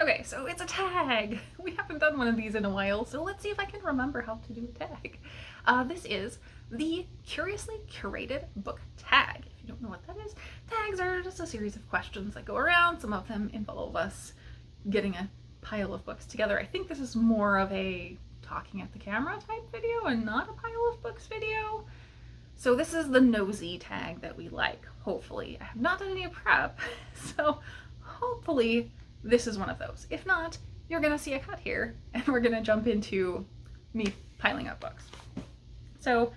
Okay, so it's a tag. We haven't done one of these in a while, so let's see if I can remember how to do a tag. This is the Curiously Curated book tag. If you don't know what that is, tags are just a series of questions that go around. Some of them involve us getting a pile of books together. I think this is more of a talking at the camera type video and not a pile of books video. So this is the nosy tag that we like, hopefully. I have not done any prep, so hopefully this is one of those. If not, you're gonna see a cut here and we're gonna jump into me piling up books. So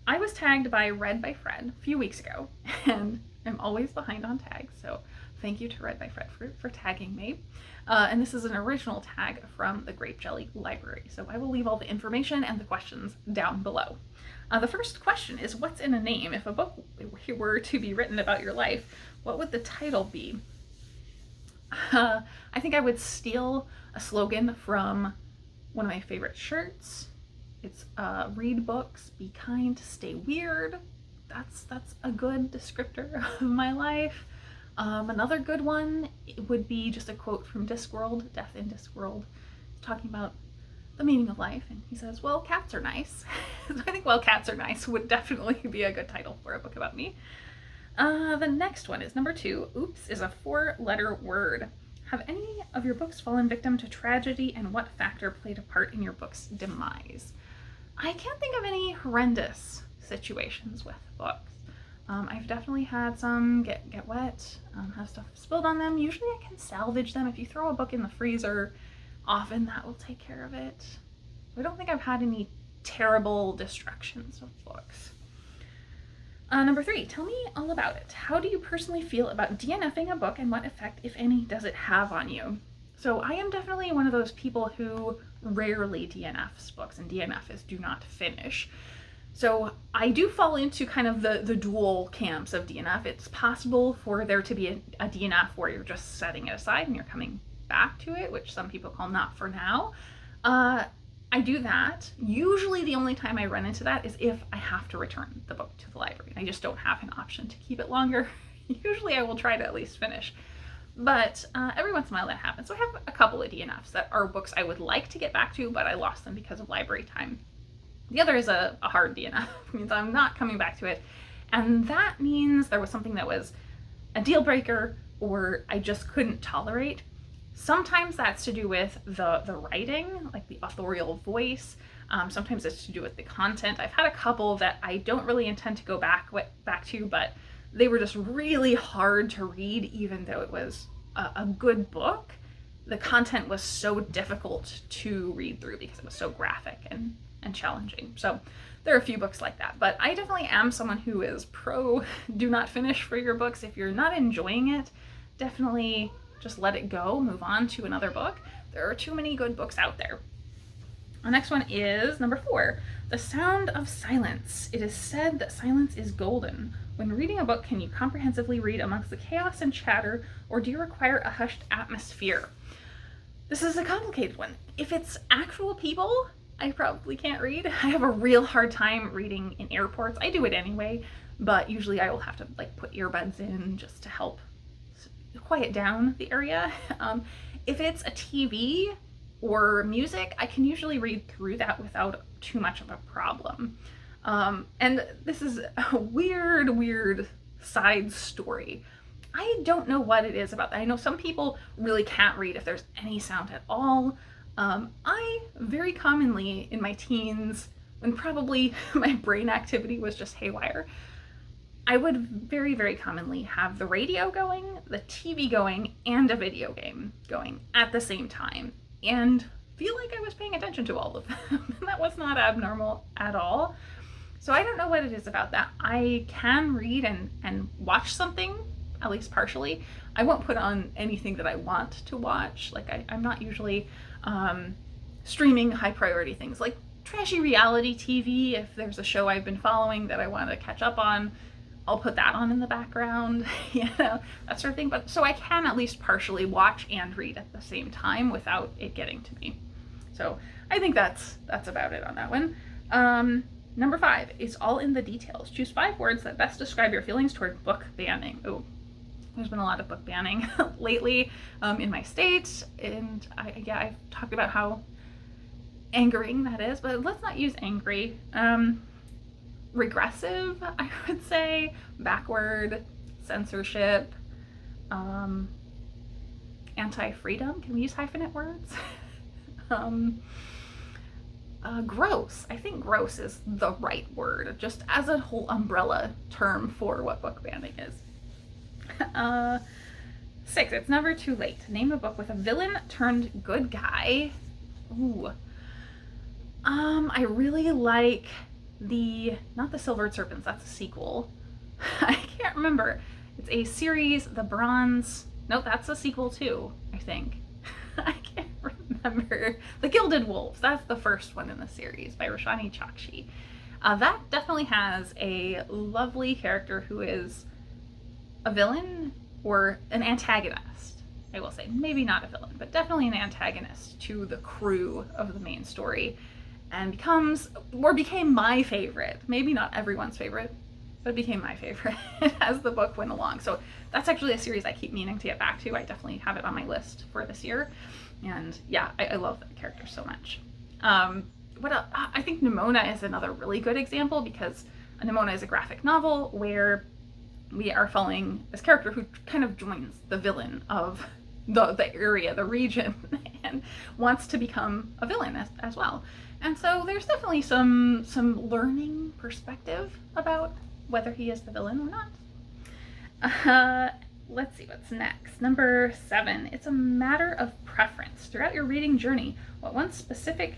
I was tagged by Read by Fred a few weeks ago, and I'm always behind on tags, so thank you to Read by Fred for tagging me. And this is an original tag from the Grape Jelly Library, so I will leave all the information and the questions down below. The first question is, what's in a name? If a book were to be written about your life, what would the title be? I think I would steal a slogan from one of my favorite shirts. It's read books, be kind, stay weird. That's a good descriptor of my life. Another good one would be just a quote from Discworld, Death in Discworld, talking about the meaning of life, and he says, well, cats are nice. So I think well, cats are nice would definitely be a good title for a book about me. The next one is number 2. Oops is a 4-letter word. Have any of your books fallen victim to tragedy, and what factor played a part in your book's demise? I can't think of any horrendous situations with books. I've definitely had some get wet, have stuff spilled on them. Usually I can salvage them. If you throw a book in the freezer, often that will take care of it. I don't think I've had any terrible destructions of books. Number 3, tell me all about it. How do you personally feel about DNF'ing a book, and what effect, if any, does it have on you? So I am definitely one of those people who rarely DNFs books, and DNF is do not finish. So I do fall into kind of the dual camps of DNF. It's possible for there to be a DNF where you're just setting it aside and you're coming back to it, which some people call not for now. I do that. Usually the only time I run into that is if I have to return the book to the library. I just don't have an option to keep it longer. Usually I will try to at least finish. But every once in a while that happens. So I have a couple of DNFs that are books I would like to get back to, but I lost them because of library time. The other is a hard DNF. It means I'm not coming back to it. And that means there was something that was a deal breaker or I just couldn't tolerate. Sometimes that's to do with the writing, like the authorial voice. Sometimes it's to do with the content. I've had a couple that I don't really intend to go back to, but they were just really hard to read, even though it was a good book. The content was so difficult to read through because it was so graphic and challenging. So there are a few books like that, but I definitely am someone who is pro do not finish for your books. If you're not enjoying it, definitely just let it go, move on to another book. There are too many good books out there. The next one is number 4, The Sound of Silence. It is said that silence is golden. When reading a book, can you comprehensively read amongst the chaos and chatter, or do you require a hushed atmosphere? This is a complicated one. If it's actual people, I probably can't read. I have a real hard time reading in airports. I do it anyway, but usually I will have to put earbuds in just to help quiet down the area. If it's a TV or music, I can usually read through that without too much of a problem. And this is a weird side story. I don't know what it is about that. I know some people really can't read if there's any sound at all. I very commonly in my teens, when probably my brain activity was just haywire, I would very commonly have the radio going, the TV going, and a video game going at the same time, and feel like I was paying attention to all of them. That was not abnormal at all. So I don't know what it is about that. I can read and watch something, at least partially. I won't put on anything that I want to watch. I'm not usually streaming high priority things like trashy reality TV. If there's a show I've been following that I want to catch up on, I'll put that on in the background, that sort of thing. But so I can at least partially watch and read at the same time without it getting to me. So I think that's about it on that one. Number 5 is all in the details. Choose 5 words that best describe your feelings toward book banning. Oh, There's been a lot of book banning lately in my state, and I've talked about how angering that is, but let's not use angry. Regressive, I would say, backward, censorship, anti-freedom. Can we use hyphenate words? Gross. I think gross is the right word, just as a whole umbrella term for what book banning is. 6, it's never too late. Name a book with a villain turned good guy. Ooh. I really like not the Silvered Serpents, that's a sequel. I can't remember. It's a series, nope, that's a sequel too, I think. I can't remember. The Gilded Wolves, that's the first one in the series by Roshani Chokshi. That definitely has a lovely character who is a villain or an antagonist, I will say. Maybe not a villain, but definitely an antagonist to the crew of the main story, and became my favorite. Maybe not everyone's favorite, but became my favorite as the book went along. So that's actually a series I keep meaning to get back to. I definitely have it on my list for this year. And yeah, I love that character so much. What else? I think Nimona is another really good example, because Nimona is a graphic novel where we are following this character who kind of joins the villain of the area, the region, and wants to become a villain as well. And so there's definitely some learning perspective about whether he is the villain or not. Let's see what's next. Number 7, it's a matter of preference. Throughout your reading journey, what one specific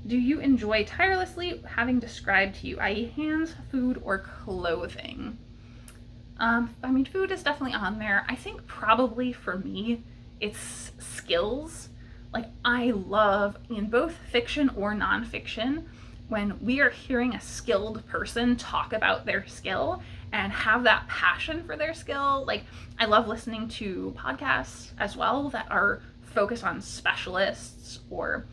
do you enjoy tirelessly having described to you, i.e. hands, food, or clothing? Food is definitely on there. I think probably for me, it's skills. Like, I love, in both fiction or nonfiction, when we are hearing a skilled person talk about their skill and have that passion for their skill. Like, I love listening to podcasts as well that are focused on specialists or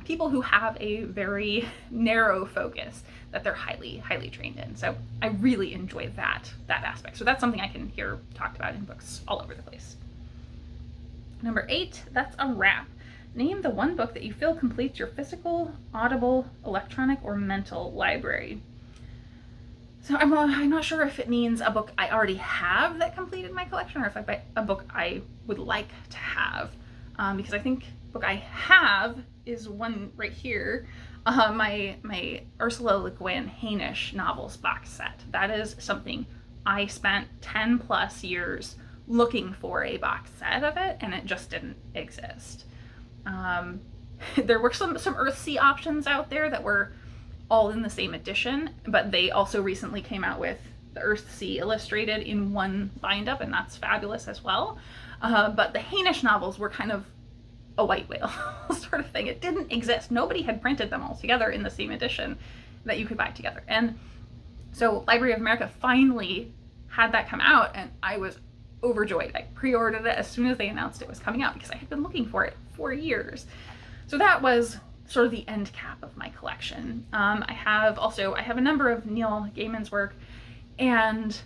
people who have a very narrow focus that they're highly, highly trained in. So I really enjoy that aspect. So that's something I can hear talked about in books all over the place. Number 8, that's a wrap. Name the one book that you feel completes your physical, audible, electronic, or mental library. So I'm not sure if it means a book I already have that completed my collection, or if a book I would like to have. Because I think book I have is one right here, my Ursula Le Guin Hainish novels box set. That is something I spent 10 plus years looking for a box set of it, and it just didn't exist. There were some Earthsea options out there that were all in the same edition, but they also recently came out with the Earthsea Illustrated in one bind-up, and that's fabulous as well. But the Hainish novels were kind of a white whale sort of thing. It didn't exist. Nobody had printed them all together in the same edition that you could buy together. And so Library of America finally had that come out, and I was overjoyed. I pre-ordered it as soon as they announced it was coming out because I had been looking for it for years. So that was sort of the end cap of my collection. I have a number of Neil Gaiman's work, and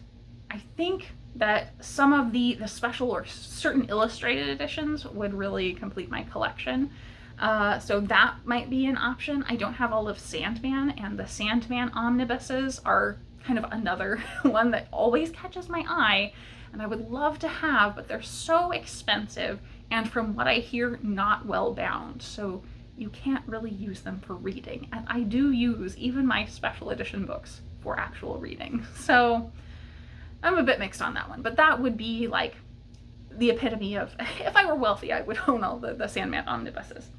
I think that some of the special or certain illustrated editions would really complete my collection. So that might be an option. I don't have all of Sandman, and the Sandman omnibuses are kind of another one that always catches my eye, and I would love to have, but they're so expensive, and from what I hear, not well bound. So you can't really use them for reading. And I do use even my special edition books for actual reading. So I'm a bit mixed on that one, but that would be like the epitome of, if I were wealthy, I would own all the Sandman omnibuses.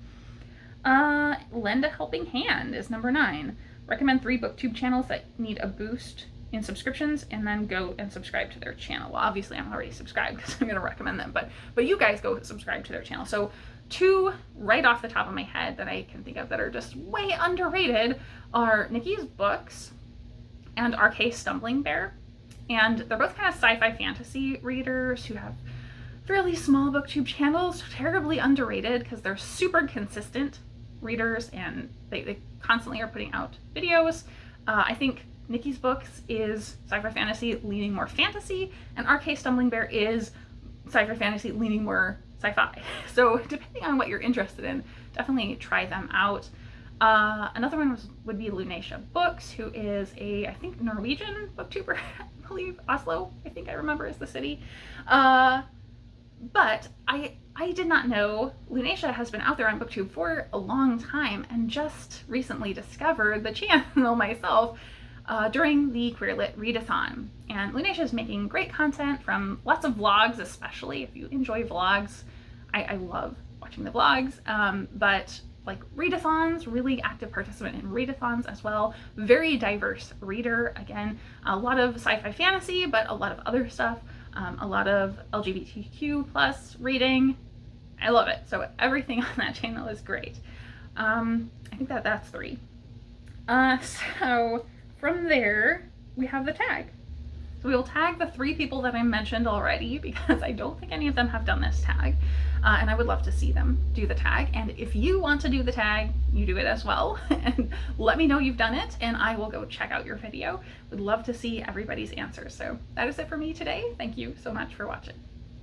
Lend a helping hand is number 9. Recommend 3 booktube channels that need a boost in subscriptions, and then go and subscribe to their channel. Well, obviously I'm already subscribed because I'm going to recommend them, but you guys go subscribe to their channel. So 2 right off the top of my head that I can think of that are just way underrated are Nikki's Books and R.K. Stumbling Bear. And they're both kind of sci-fi fantasy readers who have fairly small booktube channels, terribly underrated because they're super consistent readers and they constantly are putting out videos. I think Nikki's Books is sci-fi fantasy leaning more fantasy, and R.K. Stumbling Bear is sci-fi fantasy leaning more sci-fi. So depending on what you're interested in, definitely try them out. Another one would be Lunacia Books, who is I think, Norwegian booktuber. I believe Oslo, I think I remember, is the city. But I did not know Lunacia has been out there on BookTube for a long time, and just recently discovered the channel myself during the Queer Lit Readathon. And Lunacia is making great content from lots of vlogs, especially if you enjoy vlogs. I love watching the vlogs, but like readathons, really active participant in readathons as well. Very diverse reader. Again, a lot of sci-fi fantasy, but a lot of other stuff. A lot of LGBTQ plus reading. I love it. So everything on that channel is great. I think that's 3. So from there, we have the tag. So we will tag the 3 people that I mentioned already, because I don't think any of them have done this tag. And I would love to see them do the tag. And if you want to do the tag, you do it as well. And let me know you've done it, and I will go check out your video. Would love to see everybody's answers. So that is it for me today. Thank you so much for watching.